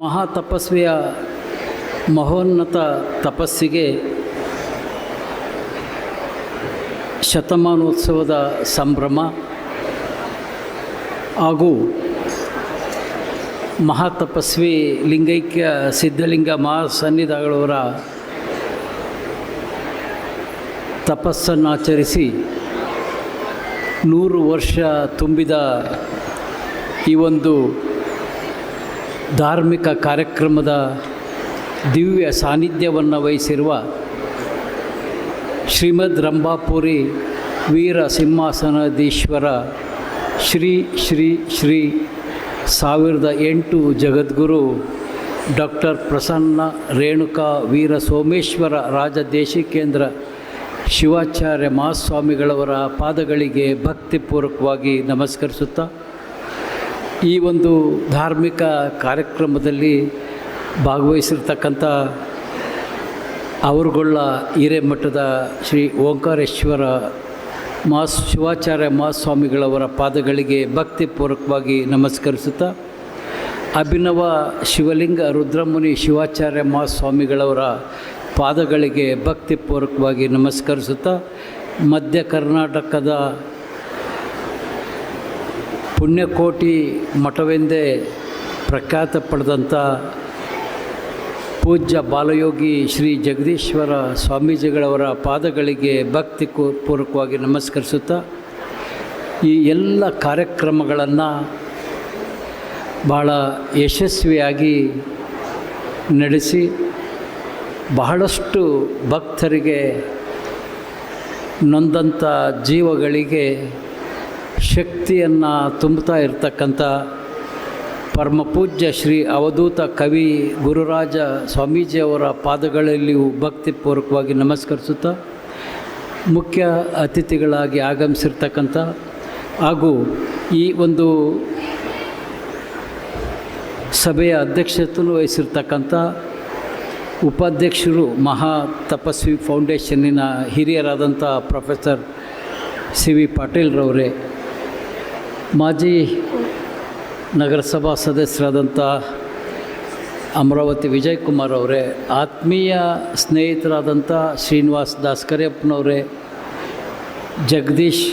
ಮಹಾ ತಪಸ್ವಿಯ ಮಹೋನ್ನತ ತಪಸ್ಸಿಗೆ ಶತಮಾನೋತ್ಸವದ ಸಂಭ್ರಮ ಹಾಗೂ ಮಹಾತಪಸ್ವಿ ಲಿಂಗೈಕ್ಯ ಸಿದ್ಧಲಿಂಗ ಮಹಾಸನ್ನಿಧಾನಗಳವರ ತಪಸ್ಸನ್ನಾಚರಿಸಿ 100 ವರ್ಷ ತುಂಬಿದ ಈ ಒಂದು ಧಾರ್ಮಿಕ ಕಾರ್ಯಕ್ರಮದ ದಿವ್ಯ ಸಾನ್ನಿಧ್ಯವನ್ನು ವಹಿಸಿರುವ ಶ್ರೀಮದ್ ರಂಭಾಪುರಿ ವೀರ ಸಿಂಹಾಸನಾಧೀಶ್ವರ ಶ್ರೀ ಶ್ರೀ ಶ್ರೀ 1008 ಜಗದ್ಗುರು ಡಾಕ್ಟರ್ ಪ್ರಸನ್ನ ರೇಣುಕಾ ವೀರ ಸೋಮೇಶ್ವರ ರಾಜದೇಶಿಕೇಂದ್ರ ಶಿವಾಚಾರ್ಯ ಮಹಾಸ್ವಾಮಿಗಳವರ ಪಾದಗಳಿಗೆ ಭಕ್ತಿಪೂರ್ವಕವಾಗಿ ನಮಸ್ಕರಿಸುತ್ತಾ ಈ ಒಂದು ಧಾರ್ಮಿಕ ಕಾರ್ಯಕ್ರಮದಲ್ಲಿ ಭಾಗವಹಿಸಿರ್ತಕ್ಕಂಥ ಅವರುಗೊಳ್ಳ ಹಿರೇಮಠದ ಶ್ರೀ ಓಂಕಾರೇಶ್ವರ ಶಿವಾಚಾರ್ಯ ಮಹಾಸ್ವಾಮಿಗಳವರ ಪಾದಗಳಿಗೆ ಭಕ್ತಿಪೂರ್ವಕವಾಗಿ ನಮಸ್ಕರಿಸುತ್ತಾ ಅಭಿನವ ಶಿವಲಿಂಗ ರುದ್ರಮುನಿ ಶಿವಾಚಾರ್ಯ ಮಹಾಸ್ವಾಮಿಗಳವರ ಪಾದಗಳಿಗೆ ಭಕ್ತಿಪೂರ್ವಕವಾಗಿ ನಮಸ್ಕರಿಸುತ್ತಾ ಮಧ್ಯ ಕರ್ನಾಟಕದ ಪುಣ್ಯಕೋಟಿ ಮಠವೆಂದೇ ಪ್ರಖ್ಯಾತ ಪಡೆದಂಥ ಪೂಜ್ಯ ಬಾಲಯೋಗಿ ಶ್ರೀ ಜಗದೀಶ್ವರ ಸ್ವಾಮೀಜಿಗಳವರ ಪಾದಗಳಿಗೆ ಭಕ್ತಿಪೂರ್ವಕವಾಗಿ ನಮಸ್ಕರಿಸುತ್ತಾ ಈ ಎಲ್ಲ ಕಾರ್ಯಕ್ರಮಗಳನ್ನು ಬಹಳ ಯಶಸ್ವಿಯಾಗಿ ನಡೆಸಿ ಬಹಳಷ್ಟು ಭಕ್ತರಿಗೆ ನೊಂದಂಥ ಜೀವಗಳಿಗೆ ಶಕ್ತಿಯನ್ನು ತುಂಬುತ್ತಾ ಇರತಕ್ಕಂಥ ಪರಮಪೂಜ್ಯ ಶ್ರೀ ಅವಧೂತ ಕವಿ ಗುರುರಾಜ ಸ್ವಾಮೀಜಿಯವರ ಪಾದಗಳಲ್ಲಿಯೂ ಭಕ್ತಿಪೂರ್ವಕವಾಗಿ ನಮಸ್ಕರಿಸುತ್ತಾ ಮುಖ್ಯ ಅತಿಥಿಗಳಾಗಿ ಆಗಮಿಸಿರ್ತಕ್ಕಂಥ ಹಾಗೂ ಈ ಒಂದು ಸಭೆಯ ಅಧ್ಯಕ್ಷತೆಯನ್ನು ವಹಿಸಿರ್ತಕ್ಕಂಥ ಉಪಾಧ್ಯಕ್ಷರು ಮಹಾ ತಪಸ್ವಿ ಫೌಂಡೇಶನ್ನಿನ ಹಿರಿಯರಾದಂಥ ಪ್ರೊಫೆಸರ್ ಸಿ ವಿ ಪಾಟೀಲ್ರವರೇ, ಮಾಜಿ ನಗರಸಭಾ ಸದಸ್ಯರಾದಂಥ ಅಮರಾವತಿ ವಿಜಯಕುಮಾರ್ ಅವರೇ, ಆತ್ಮೀಯ ಸ್ನೇಹಿತರಾದಂಥ ಶ್ರೀನಿವಾಸ್ ದಾಸ್ಕರಿಯಪ್ಪನವರೇ, ಜಗದೀಶ್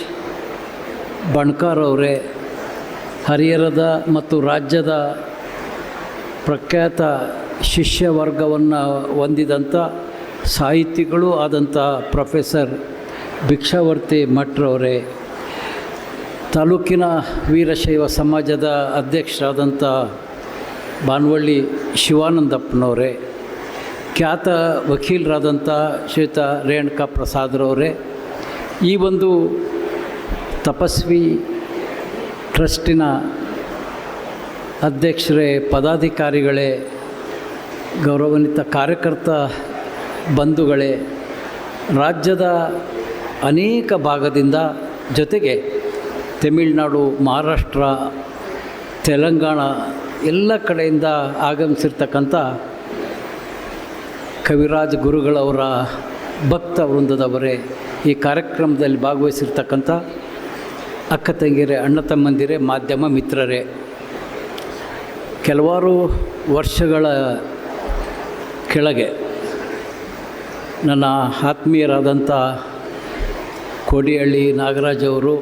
ಬಣ್ಕಾರ್ ಅವರೇ, ಹರಿಹರದ ಮತ್ತು ರಾಜ್ಯದ ಪ್ರಖ್ಯಾತ ಶಿಷ್ಯ ವರ್ಗವನ್ನು ಹೊಂದಿದಂಥ ಸಾಹಿತಿಗಳೂ ಆದಂಥ ಪ್ರೊಫೆಸರ್ ಭಿಕ್ಷಾವರ್ತಿ ಮಠ್ರವರೇ, ತಾಲೂಕಿನ ವೀರಶೈವ ಸಮಾಜದ ಅಧ್ಯಕ್ಷರಾದಂಥ ಬಾನವಳ್ಳಿ ಶಿವಾನಂದಪ್ಪನವರೇ, ಖ್ಯಾತ ವಕೀಲರಾದಂಥ ಶ್ರೀಯುತ ರೇಣುಕಾ ಪ್ರಸಾದ್ರವರೇ, ಈ ಒಂದು ತಪಸ್ವಿ ಟ್ರಸ್ಟಿನ ಅಧ್ಯಕ್ಷರೇ, ಪದಾಧಿಕಾರಿಗಳೇ, ಗೌರವಾನ್ವಿತ ಕಾರ್ಯಕರ್ತ ಬಂಧುಗಳೇ, ರಾಜ್ಯದ ಅನೇಕ ಭಾಗದಿಂದ ಜೊತೆಗೆ ತಮಿಳುನಾಡು, ಮಹಾರಾಷ್ಟ್ರ, ತೆಲಂಗಾಣ ಎಲ್ಲ ಕಡೆಯಿಂದ ಆಗಮಿಸಿರ್ತಕ್ಕಂಥ ಕವಿರಾಜ ಗುರುಗಳವರ ಭಕ್ತ ವೃಂದದವರೇ, ಈ ಕಾರ್ಯಕ್ರಮದಲ್ಲಿ ಭಾಗವಹಿಸಿರ್ತಕ್ಕಂಥ ಅಕ್ಕ ತಂಗಿಯರೇ, ಅಣ್ಣ ತಮ್ಮಂದಿರೇ, ಮಾಧ್ಯಮ ಮಿತ್ರರೇ, ಕೆಲವಾರು ವರ್ಷಗಳ ಕೆಳಗೆ ನನ್ನ ಆತ್ಮೀಯರಾದಂಥ ಕೋಡಿಹಳ್ಳಿ ನಾಗರಾಜ್ ಅವರು,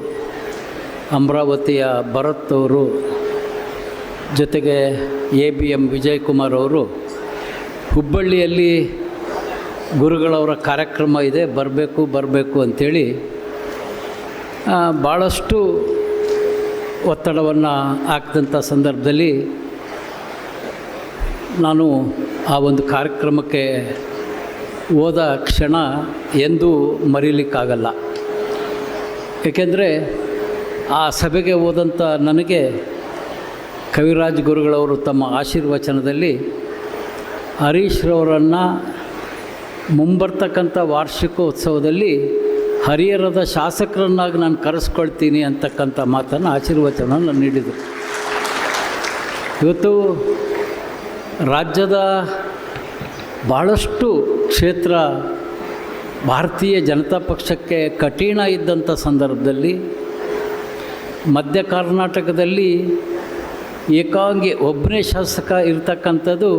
ಅಮರಾವತಿಯ ಭರತ್ ಅವರು, ಜೊತೆಗೆ ABM ವಿಜಯಕುಮಾರ್ ಅವರು ಹುಬ್ಬಳ್ಳಿಯಲ್ಲಿ ಗುರುಗಳವರ ಕಾರ್ಯಕ್ರಮ ಇದೆ, ಬರಬೇಕು ಅಂಥೇಳಿ ಭಾಳಷ್ಟು ಒತ್ತಡವನ್ನು ಹಾಕಿದಂಥ ಸಂದರ್ಭದಲ್ಲಿ ನಾನು ಆ ಒಂದು ಕಾರ್ಯಕ್ರಮಕ್ಕೆ ಹೋದ ಕ್ಷಣ ಎಂದೂ ಮರೀಲಿಕ್ಕಾಗಲ್ಲ. ಏಕೆಂದರೆ ಆ ಸಭೆಗೆ ಹೋದಂಥ ನನಗೆ ಕವಿರಾಜ್ ಗುರುಗಳವರು ತಮ್ಮ ಆಶೀರ್ವಚನದಲ್ಲಿ ಹರೀಶ್ರವರನ್ನು ಮುಂಬರ್ತಕ್ಕಂಥ ವಾರ್ಷಿಕೋತ್ಸವದಲ್ಲಿ ಹರಿಹರದ ಶಾಸಕರನ್ನಾಗಿ ನಾನು ಕರೆಸ್ಕೊಳ್ತೀನಿ ಅಂತಕ್ಕಂಥ ಮಾತನ್ನು ಆಶೀರ್ವಚನವನ್ನು ನೀಡಿದರು. ಇವತ್ತು ರಾಜ್ಯದ ಭಾಳಷ್ಟು ಕ್ಷೇತ್ರ ಭಾರತೀಯ ಜನತಾ ಪಕ್ಷಕ್ಕೆ ಕಠಿಣ ಇದ್ದಂಥ ಸಂದರ್ಭದಲ್ಲಿ ಮಧ್ಯ ಕರ್ನಾಟಕದಲ್ಲಿ ಏಕಾಂಗಿ ಒಬ್ಬನೇ ಶಾಸಕ ಇರ್ತಕ್ಕಂಥದ್ದು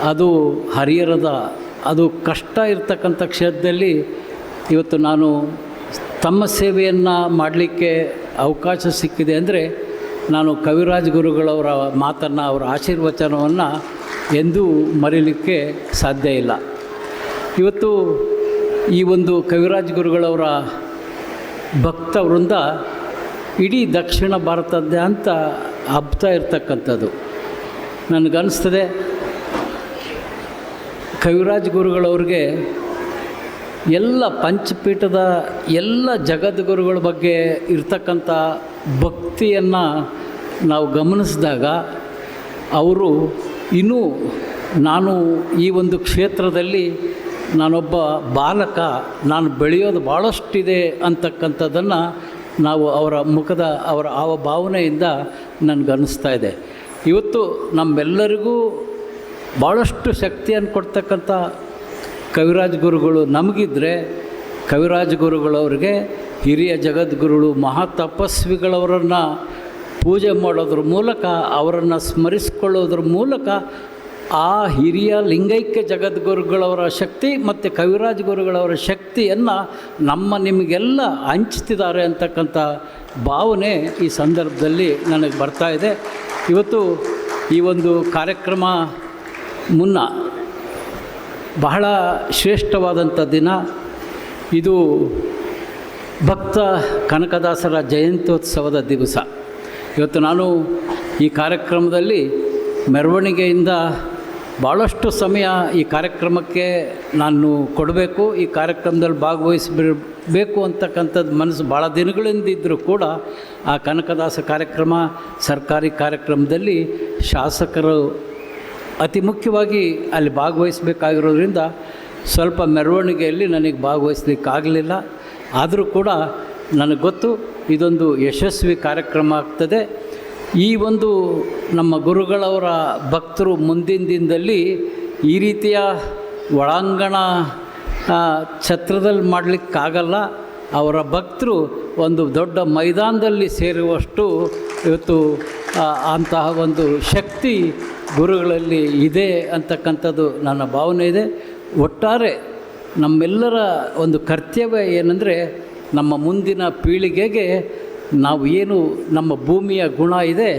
ಅದು ಹರಿಹರದ ಅದು ಕಷ್ಟ ಇರ್ತಕ್ಕಂಥ ಕ್ಷೇತ್ರದಲ್ಲಿ ಇವತ್ತು ನಾನು ತಮ್ಮ ಸೇವೆಯನ್ನು ಮಾಡಲಿಕ್ಕೆ ಅವಕಾಶ ಸಿಕ್ಕಿದೆ ಅಂದರೆ ನಾನು ಕವಿರಾಜ್ ಗುರುಗಳವರ ಮಾತನ್ನು ಅವರ ಆಶೀರ್ವಚನವನ್ನು ಎಂದೂ ಮರೀಲಿಕ್ಕೆ ಸಾಧ್ಯ ಇಲ್ಲ. ಇವತ್ತು ಈ ಒಂದು ಕವಿರಾಜ್ ಗುರುಗಳವರ ಭಕ್ತ ವೃಂದ ಇಡೀ ದಕ್ಷಿಣ ಭಾರತದಾದ್ಯಂತ ಹಬ್ತಾ ಇರ್ತಕ್ಕಂಥದ್ದು. ನನಗನ್ನಿಸ್ತದೆ ಕವಿರಾಜ್ ಗುರುಗಳವ್ರಿಗೆ ಎಲ್ಲ ಪಂಚಪೀಠದ ಎಲ್ಲ ಜಗದ್ಗುರುಗಳ ಬಗ್ಗೆ ಇರ್ತಕ್ಕಂಥ ಭಕ್ತಿಯನ್ನು ನಾವು ಗಮನಿಸಿದಾಗ ಅವರು ಇನ್ನೂ ನಾನು ಈ ಒಂದು ಕ್ಷೇತ್ರದಲ್ಲಿ ನಾನೊಬ್ಬ ಬಾಲಕ, ನಾನು ಬೆಳೆಯೋದು ಭಾಳಷ್ಟಿದೆ ಅಂತಕ್ಕಂಥದ್ದನ್ನು ನಾವು ಅವರ ಮುಖದ ಅವರ ಭಾವನೆಯಿಂದ ನನಗನ್ನಿಸ್ತಾ ಇದೆ. ಇವತ್ತು ನಮ್ಮೆಲ್ಲರಿಗೂ ಭಾಳಷ್ಟು ಶಕ್ತಿಯನ್ನು ಕೊಡ್ತಕ್ಕಂಥ ಕವಿರಾಜ್ ಗುರುಗಳು ನಮಗಿದ್ರೆ, ಕವಿರಾಜ್ ಗುರುಗಳವ್ರಿಗೆ ಹಿರಿಯ ಜಗದ್ಗುರುಗಳು ಮಹಾತಪಸ್ವಿಗಳವರನ್ನು ಪೂಜೆ ಮಾಡೋದ್ರ ಮೂಲಕ, ಅವರನ್ನು ಸ್ಮರಿಸ್ಕೊಳ್ಳೋದ್ರ ಮೂಲಕ ಆ ಹಿರಿಯ ಲಿಂಗೈಕ್ಯ ಜಗದ್ಗುರುಗಳವರ ಶಕ್ತಿ ಮತ್ತು ಕವಿರಾಜ್ ಗುರುಗಳವರ ಶಕ್ತಿಯನ್ನು ನಿಮಗೆಲ್ಲ ಹಂಚ್ತಿದ್ದಾರೆ ಅಂತಕ್ಕಂಥ ಭಾವನೆ ಈ ಸಂದರ್ಭದಲ್ಲಿ ನನಗೆ ಬರ್ತಾ ಇದೆ. ಇವತ್ತು ಈ ಒಂದು ಕಾರ್ಯಕ್ರಮ ಮುನ್ನ ಬಹಳ ಶ್ರೇಷ್ಠವಾದಂಥ ದಿನ. ಇದು ಭಕ್ತ ಕನಕದಾಸರ ಜಯಂತ್ಯೋತ್ಸವದ ದಿವಸ. ಇವತ್ತು ನಾನು ಈ ಕಾರ್ಯಕ್ರಮದಲ್ಲಿ ಮೆರವಣಿಗೆಯಿಂದ ಭಾಳಷ್ಟು ಸಮಯ ಈ ಕಾರ್ಯಕ್ರಮಕ್ಕೆ ನಾನು ಕೊಡಬೇಕು, ಈ ಕಾರ್ಯಕ್ರಮದಲ್ಲಿ ಭಾಗವಹಿಸಬೇಕು ಅಂತಕ್ಕಂಥದ್ದು ಮನಸ್ಸು ಭಾಳ ದಿನಗಳಿಂದ ಇದ್ದರೂ ಕೂಡ ಆ ಕನಕದಾಸ ಕಾರ್ಯಕ್ರಮ ಸರ್ಕಾರಿ ಕಾರ್ಯಕ್ರಮದಲ್ಲಿ ಶಾಸಕರು ಅತಿ ಮುಖ್ಯವಾಗಿ ಅಲ್ಲಿ ಭಾಗವಹಿಸಬೇಕಾಗಿರೋದ್ರಿಂದ ಸ್ವಲ್ಪ ಮೆರವಣಿಗೆಯಲ್ಲಿ ನನಗೆ ಭಾಗವಹಿಸ್ಲಿಕ್ಕಾಗಲಿಲ್ಲ. ಆದರೂ ಕೂಡ ನನಗೆ ಗೊತ್ತು ಇದೊಂದು ಯಶಸ್ವಿ ಕಾರ್ಯಕ್ರಮ ಆಗ್ತದೆ. ಈ ಒಂದು ನಮ್ಮ ಗುರುಗಳವರ ಭಕ್ತರು ಮುಂದಿನ ದಿನದಲ್ಲಿ ಈ ರೀತಿಯ ಒಳಾಂಗಣ ಛತ್ರದಲ್ಲಿ ಮಾಡಲಿಕ್ಕಾಗಲ್ಲ. ಅವರ ಭಕ್ತರು ಒಂದು ದೊಡ್ಡ ಮೈದಾನದಲ್ಲಿ ಸೇರುವಷ್ಟು ಇವತ್ತು ಅಂತಹ ಒಂದು ಶಕ್ತಿ ಗುರುಗಳಲ್ಲಿ ಇದೆ ಅಂತಕ್ಕಂಥದ್ದು ನನ್ನ ಭಾವನೆ ಇದೆ. ಒಟ್ಟಾರೆ ನಮ್ಮೆಲ್ಲರ ಒಂದು ಕರ್ತವ್ಯ ಏನಂದರೆ, ನಮ್ಮ ಮುಂದಿನ ಪೀಳಿಗೆಗೆ ನಾವು ಏನು ನಮ್ಮ ಭೂಮಿಯ ಗುಣ ಇದೆ,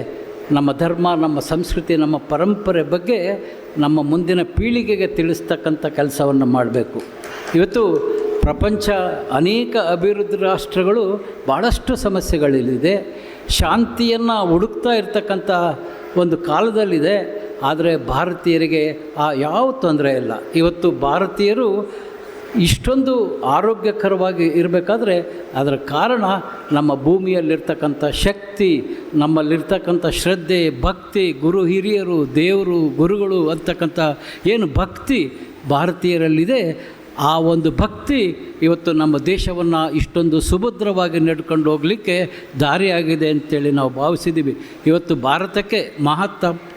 ನಮ್ಮ ಧರ್ಮ, ನಮ್ಮ ಸಂಸ್ಕೃತಿ, ನಮ್ಮ ಪರಂಪರೆ ಬಗ್ಗೆ ನಮ್ಮ ಮುಂದಿನ ಪೀಳಿಗೆಗೆ ತಿಳಿಸ್ತಕ್ಕಂಥ ಕೆಲಸವನ್ನು ಮಾಡಬೇಕು. ಇವತ್ತು ಪ್ರಪಂಚ ಅನೇಕ ಅಭಿವೃದ್ಧಿ ರಾಷ್ಟ್ರಗಳು ಭಾಳಷ್ಟು ಸಮಸ್ಯೆಗಳಿದೆ, ಶಾಂತಿಯನ್ನು ಹುಡುಕ್ತಾ ಇರ್ತಕ್ಕಂಥ ಒಂದು ಕಾಲದಲ್ಲಿದೆ. ಆದರೆ ಭಾರತೀಯರಿಗೆ ಯಾವ ತೊಂದರೆ ಇಲ್ಲ. ಇವತ್ತು ಭಾರತೀಯರು ಇಷ್ಟೊಂದು ಆರೋಗ್ಯಕರವಾಗಿ ಇರಬೇಕಾದ್ರೆ ಅದರ ಕಾರಣ ನಮ್ಮ ಭೂಮಿಯಲ್ಲಿರ್ತಕ್ಕಂಥ ಶಕ್ತಿ, ನಮ್ಮಲ್ಲಿರ್ತಕ್ಕಂಥ ಶ್ರದ್ಧೆ, ಭಕ್ತಿ, ಗುರು ಹಿರಿಯರು, ದೇವರು, ಗುರುಗಳು ಅಂತಕ್ಕಂಥ ಏನು ಭಕ್ತಿ ಭಾರತೀಯರಲ್ಲಿದೆ, ಆ ಒಂದು ಭಕ್ತಿ ಇವತ್ತು ನಮ್ಮ ದೇಶವನ್ನು ಇಷ್ಟೊಂದು ಸುಭದ್ರವಾಗಿ ನಡ್ಕೊಂಡು ಹೋಗಲಿಕ್ಕೆ ದಾರಿಯಾಗಿದೆ ಅಂತೇಳಿ ನಾವು ಭಾವಿಸಿದ್ದೀವಿ. ಇವತ್ತು ಭಾರತಕ್ಕೆ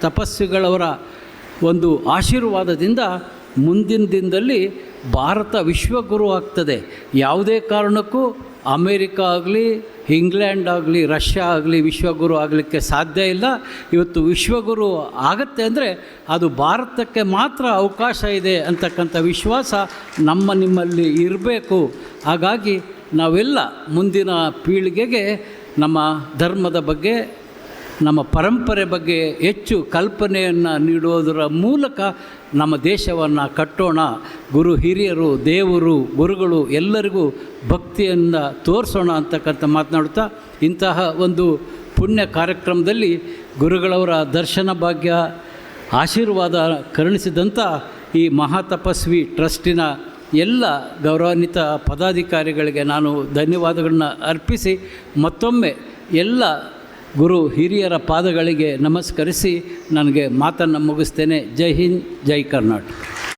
ತಪಸ್ವಿಗಳವರ ಒಂದು ಆಶೀರ್ವಾದದಿಂದ ಮುಂದಿನ ದಿನದಲ್ಲಿ ಭಾರತ ವಿಶ್ವಗುರು ಆಗ್ತದೆ. ಯಾವುದೇ ಕಾರಣಕ್ಕೂ ಅಮೇರಿಕಾ ಆಗಲಿ, ಇಂಗ್ಲೆಂಡ್ ಆಗಲಿ, ರಷ್ಯಾ ಆಗಲಿ ವಿಶ್ವಗುರು ಆಗಲಿಕ್ಕೆ ಸಾಧ್ಯ ಇಲ್ಲ. ಇವತ್ತು ವಿಶ್ವಗುರು ಆಗತ್ತೆ ಅಂದರೆ ಅದು ಭಾರತಕ್ಕೆ ಮಾತ್ರ ಅವಕಾಶ ಇದೆ ಅಂತಕ್ಕಂಥ ವಿಶ್ವಾಸ ನಿಮ್ಮಲ್ಲಿ ಇರಬೇಕು. ಹಾಗಾಗಿ ನಾವೆಲ್ಲ ಮುಂದಿನ ಪೀಳಿಗೆಗೆ ನಮ್ಮ ಧರ್ಮದ ಬಗ್ಗೆ, ನಮ್ಮ ಪರಂಪರೆ ಬಗ್ಗೆ ಹೆಚ್ಚು ಕಲ್ಪನೆಯನ್ನು ನೀಡೋದರ ಮೂಲಕ ನಮ್ಮ ದೇಶವನ್ನು ಕಟ್ಟೋಣ. ಗುರು ಹಿರಿಯರು, ದೇವರು, ಗುರುಗಳು ಎಲ್ಲರಿಗೂ ಭಕ್ತಿಯನ್ನು ತೋರಿಸೋಣ ಅಂತಕ್ಕಂಥ ಮಾತನಾಡುತ್ತಾ, ಇಂತಹ ಒಂದು ಪುಣ್ಯ ಕಾರ್ಯಕ್ರಮದಲ್ಲಿ ಗುರುಗಳವರ ದರ್ಶನ ಭಾಗ್ಯ ಆಶೀರ್ವಾದ ಕರುಣಿಸಿದಂಥ ಈ ಮಹಾತಪಸ್ವಿ ಟ್ರಸ್ಟಿನ ಎಲ್ಲ ಗೌರವಾನ್ವಿತ ಪದಾಧಿಕಾರಿಗಳಿಗೆ ನಾನು ಧನ್ಯವಾದಗಳನ್ನ ಅರ್ಪಿಸಿ ಮತ್ತೊಮ್ಮೆ ಎಲ್ಲ ಗುರು ಹಿರಿಯರ ಪಾದಗಳಿಗೆ ನಮಸ್ಕರಿಸಿ ನನಗೆ ಮಾತನ್ನು ಮುಗಿಸ್ತೇನೆ. ಜೈ ಹಿಂದ್, ಜೈ ಕರ್ನಾಟಕ.